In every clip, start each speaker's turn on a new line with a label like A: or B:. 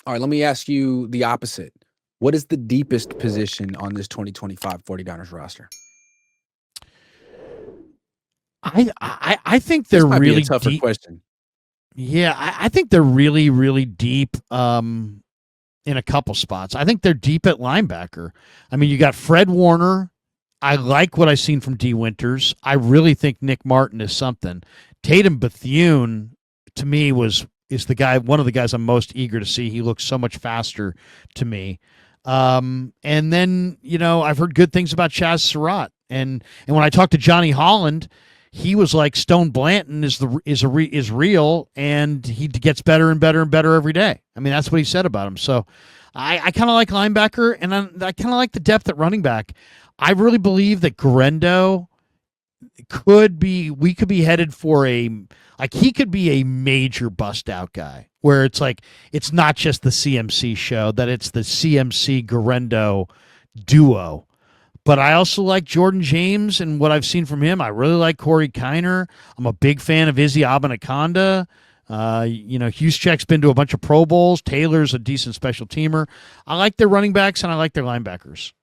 A: All right, let me ask you the opposite. What is the deepest position on this 2025 49ers roster?
B: I think they're
A: This might be a
B: really
A: tougher
B: deep.
A: question.
B: Yeah, I think they're really, really deep in a couple spots. I think they're deep at linebacker. I mean, you got Fred Warner. I like what I've seen from D. Winters. I really think Nick Martin is something. Tatum Bethune, to me, is the guy, one of the guys I'm most eager to see. He looks so much faster to me. And then, I've heard good things about Chaz Surratt. And when I talked to Johnny Holland, he was like Stone Blanton is real, and he gets better and better and better every day. I mean, that's what he said about him. So I kind of like linebacker, and I kind of like the depth at running back. I really believe that Garendo we could be headed for he could be a major bust out guy where it's like it's not just the CMC show, that it's the CMC Garendo duo. But I also like Jordan James and what I've seen from him. I really like Corey Kiner. I'm a big fan of Izzy Abanaconda. Huscheck's been to a bunch of Pro Bowls. Taylor's a decent special teamer. I like their running backs and I like their linebackers.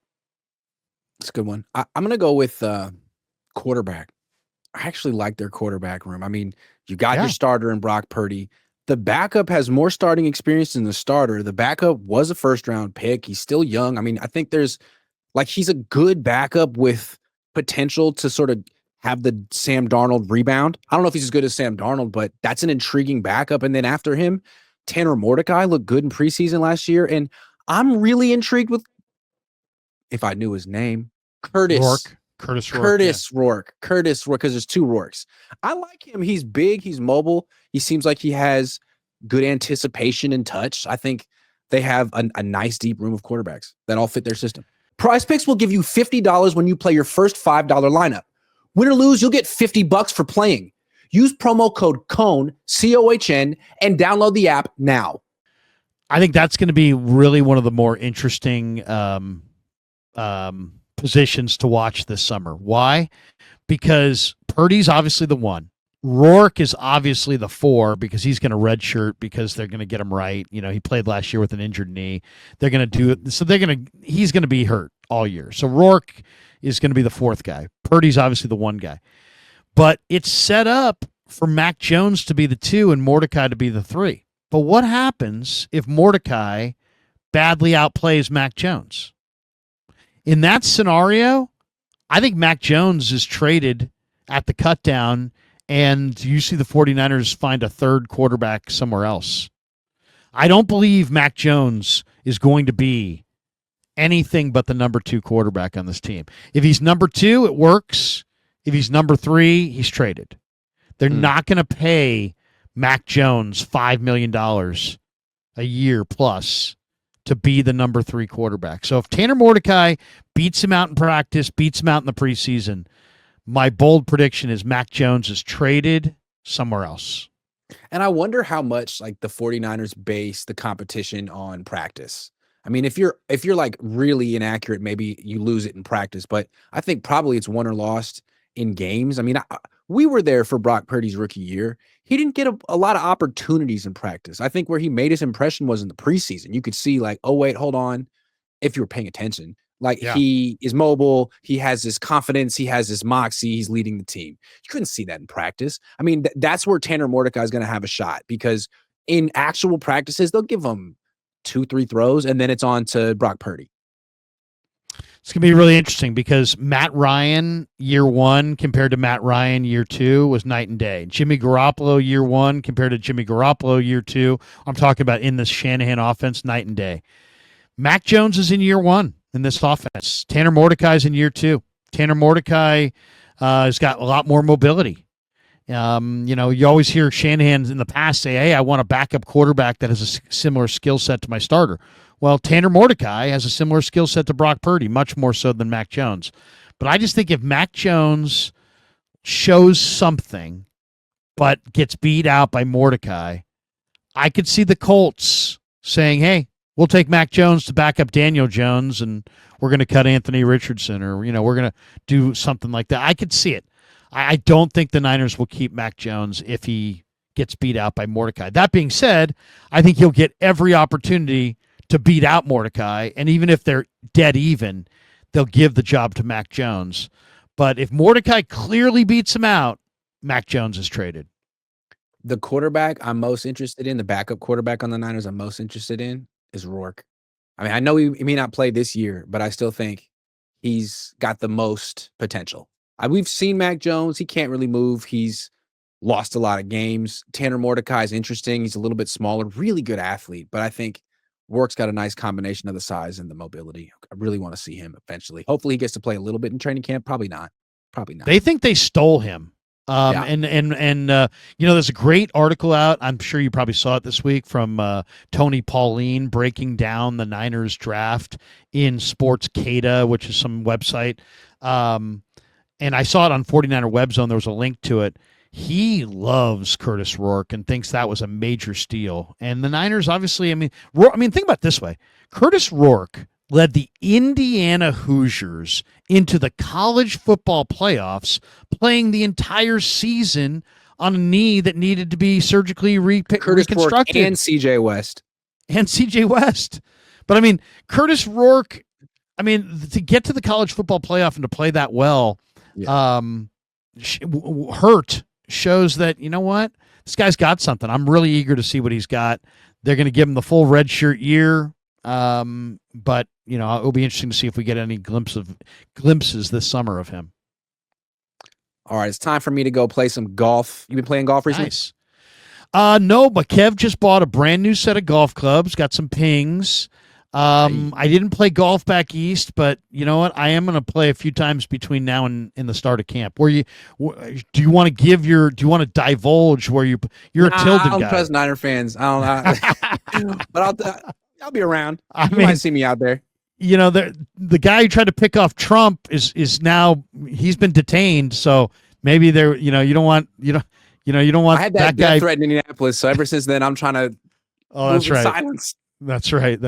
A: That's a good one. I'm going to go with quarterback. I actually like their quarterback room. I mean, you got your starter in Brock Purdy. The backup has more starting experience than the starter. The backup was a first-round pick. He's still young. I mean, I think he's a good backup with potential to sort of have the Sam Darnold rebound. I don't know if he's as good as Sam Darnold, but that's an intriguing backup. And then after him, Tanner Mordecai looked good in preseason last year. And I'm really intrigued with, if I knew his name, Curtis Rourke. Curtis Rourke, because there's two Rourkes. I like him. He's big. He's mobile. He seems like he has good anticipation and touch. I think they have a nice deep room of quarterbacks that all fit their system. Prize Picks will give you $50 when you play your first $5 lineup. Win or lose, you'll get $50 for playing. Use promo code COHN, COHN, and download the app now.
B: I think that's going to be really one of the more interesting positions to watch this summer. Why? Because Purdy's obviously the one. Rourke is obviously the 4 because he's going to redshirt because they're going to get him right. He played last year with an injured knee. They're going to do it. So he's going to be hurt all year. So Rourke is going to be the 4th guy. Purdy's obviously the 1 guy. But it's set up for Mac Jones to be the 2 and Mordecai to be the 3. But what happens if Mordecai badly outplays Mac Jones? In that scenario, I think Mac Jones is traded at the cutdown, and you see the 49ers find a 3rd quarterback somewhere else. I don't believe Mac Jones is going to be anything but the number 2 quarterback on this team. If he's number 2, it works. If he's number 3, he's traded. They're not going to pay Mac Jones $5 million a year plus to be the number 3 quarterback. So if Tanner Mordecai beats him out in practice, beats him out in the preseason, my bold prediction is Mac Jones is traded somewhere else.
A: And I wonder how much like the 49ers base the competition on practice. I mean, if you're like really inaccurate, maybe you lose it in practice, but I think probably it's won or lost in games. I mean, we were there for Brock Purdy's rookie year. He didn't get a lot of opportunities in practice. I think where he made his impression was in the preseason. You could see like, oh, wait, hold on. If you were paying attention, he is mobile. He has this confidence. He has this moxie. He's leading the team. You couldn't see that in practice. I mean, that's where Tanner Mordecai is going to have a shot because in actual practices, they'll give him 2-3 throws and then it's on to Brock Purdy.
B: It's going to be really interesting because Matt Ryan year 1 compared to Matt Ryan year 2 was night and day. Jimmy Garoppolo year 1 compared to Jimmy Garoppolo year 2. I'm talking about in this Shanahan offense, night and day. Mac Jones is in year 1 in this offense. Tanner Mordecai is in year 2. Tanner Mordecai has got a lot more mobility. You always hear Shanahan in the past say, hey, I want a backup quarterback that has a similar skill set to my starter. Well, Tanner Mordecai has a similar skill set to Brock Purdy, much more so than Mac Jones. But I just think if Mac Jones shows something but gets beat out by Mordecai, I could see the Colts saying, hey, we'll take Mac Jones to back up Daniel Jones, and we're going to cut Anthony Richardson, or, we're going to do something like that. I could see it. I don't think the Niners will keep Mac Jones if he gets beat out by Mordecai. That being said, I think he'll get every opportunity to beat out Mordecai, and even if they're dead even, they'll give the job to Mac Jones. But if Mordecai clearly beats him out, Mac Jones is traded.
A: The quarterback I'm most interested in, the backup quarterback on the Niners I'm most interested in is Rourke. I mean, I know he may not play this year, but I still think he's got the most potential. We've seen Mac Jones. He can't really move. He's lost a lot of games. Tanner Mordecai is interesting. He's a little bit smaller, really good athlete, but I think Rourke's got a nice combination of the size and the mobility. I really want to see him eventually. Hopefully he gets to play a little bit in training camp. Probably not. Probably not.
B: They think they stole him.
A: Yeah.
B: And there's a great article out. I'm sure you probably saw it this week from Tony Pauline breaking down the Niners draft in Sportscada, which is some website. And I saw it on 49er Web Zone. There was a link to it. He loves Curtis Rourke and thinks that was a major steal. And the Niners, obviously, think about it this way. Curtis Rourke led the Indiana Hoosiers into the college football playoffs, playing the entire season on a knee that needed to be surgically reconstructed.
A: Rourke and CJ West.
B: But Curtis Rourke, to get to the college football playoff and to play that well, hurt shows that, you know what? This guy's got something. I'm really eager to see what he's got. They're going to give him the full redshirt year. But it'll be interesting to see if we get any glimpses this summer of him.
A: All right, it's time for me to go play some golf. You been playing golf recently?
B: Nice. No, but Kev just bought a brand new set of golf clubs, got some pings. I didn't play golf back east, but you know what? I am going to play a few times between now and in the start of camp. Do you want to divulge where you're a Tilden guy?
A: I don't trust Niner fans. I don't know. But I'll be around. You might see me out there.
B: The guy who tried to pick off Trump is now, he's been detained. So maybe you don't want
A: I had that
B: guy
A: death threat in Indianapolis. So ever since then, I'm trying to.
B: Oh, that's right.
A: Silence.
B: That's right.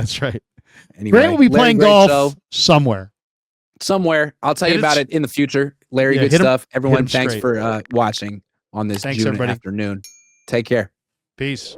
A: Anyway,
B: Grant will be playing golf somewhere.
A: I'll tell you about it in the future. Larry, good stuff. Everyone, thanks for watching on this June afternoon. Take care.
B: Peace.